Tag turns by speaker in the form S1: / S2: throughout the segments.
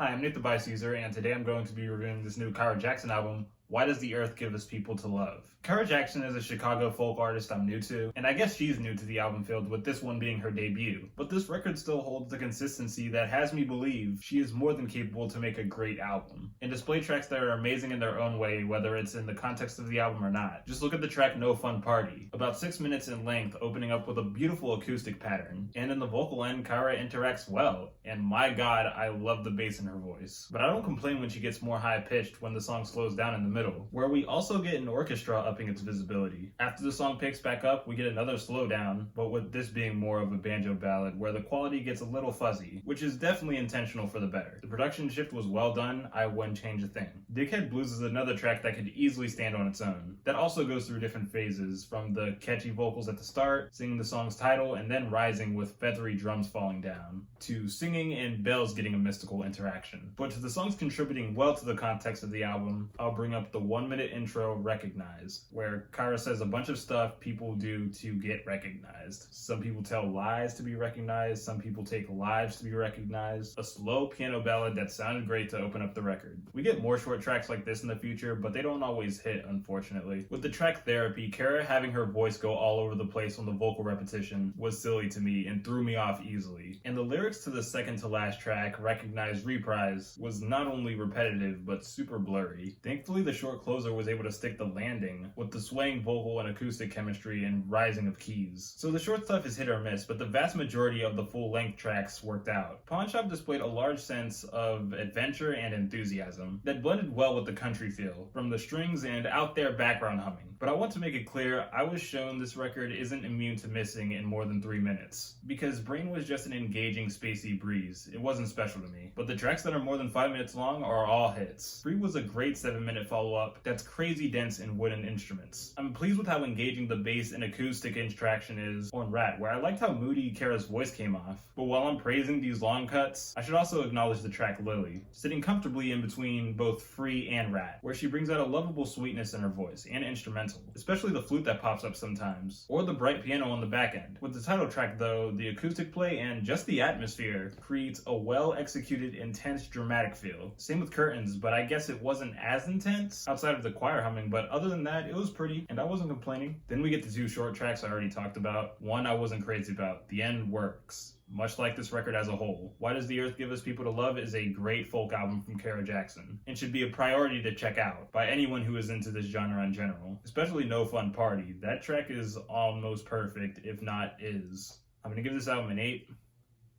S1: Hi, I'm Nick the Bice User, and today I'm going to be reviewing this new Kyra Jackson album, Why Does the Earth Give Us People to Love? Kyra Jackson is a Chicago folk artist I'm new to, and I guess she's new to the album field with this one being her debut. But this record still holds the consistency that has me believe she is more than capable to make a great album, and display tracks that are amazing in their own way, whether it's in the context of the album or not. Just look at the track No Fun Party, about 6 minutes in length, opening up with a beautiful acoustic pattern. And in the vocal end, Kyra interacts well, and my god, I love the bass in her voice. But I don't complain when she gets more high-pitched when the song slows down in the middle, where we also get an orchestra upping its visibility. After the song picks back up, we get another slowdown, but with this being more of a banjo ballad where the quality gets a little fuzzy, which is definitely intentional for the better. The production shift was well done, I wouldn't change a thing. Dickhead Blues is another track that could easily stand on its own. That also goes through different phases, from the catchy vocals at the start, singing the song's title, and then rising with feathery drums falling down, to singing and bells getting a mystical interaction. But to the songs contributing well to the context of the album, I'll bring up the 1-minute intro, Recognize, where Kyra says a bunch of stuff people do to get recognized. Some people tell lies to be recognized, some people take lives to be recognized. A slow piano ballad that sounded great to open up the record. We get more short tracks like this in the future, but they don't always hit, unfortunately. With the track Therapy, Kyra having her voice go all over the place on the vocal repetition was silly to me and threw me off easily. And the lyrics to the second to last track, Recognize Reprise, was not only repetitive, but super blurry. Thankfully, the short closer was able to stick the landing with the swaying vocal and acoustic chemistry and rising of keys. So the short stuff is hit or miss, but the vast majority of the full-length tracks worked out. Pawnshop displayed a large sense of adventure and enthusiasm that blended well with the country feel, from the strings and out there background humming. But I want to make it clear, I was shown this record isn't immune to missing in more than 3 minutes, because Brain was just an engaging, spacey breeze. It wasn't special to me. But the tracks that are more than 5 minutes long are all hits. Free was a great 7-minute follow-up that's crazy dense in wooden instruments. I'm pleased with how engaging the bass and acoustic interaction is on Rat, where I liked how moody Kyra's voice came off. But while I'm praising these long cuts, I should also acknowledge the track Lily, sitting comfortably in between both Free and Rat, where she brings out a lovable sweetness in her voice and instrumental, especially the flute that pops up sometimes, or the bright piano on the back end. With the title track though, the acoustic play and just the atmosphere creates a well-executed, intense, dramatic feel. Same with Curtains, but I guess it wasn't as intense outside of the choir humming, but other than that, it was pretty, and I wasn't complaining. Then we get the 2 short tracks I already talked about. One I wasn't crazy about. The End works. Much like this record as a whole. Why Does the Earth Give Us People to Love is a great folk album from Kyra Jackson, and should be a priority to check out by anyone who is into this genre in general, especially No Fun Party. That track is almost perfect, if not is. I'm gonna give this album an 8.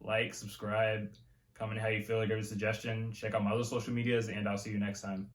S1: Like, subscribe, comment how you feel, give a suggestion, check out my other social medias, and I'll see you next time.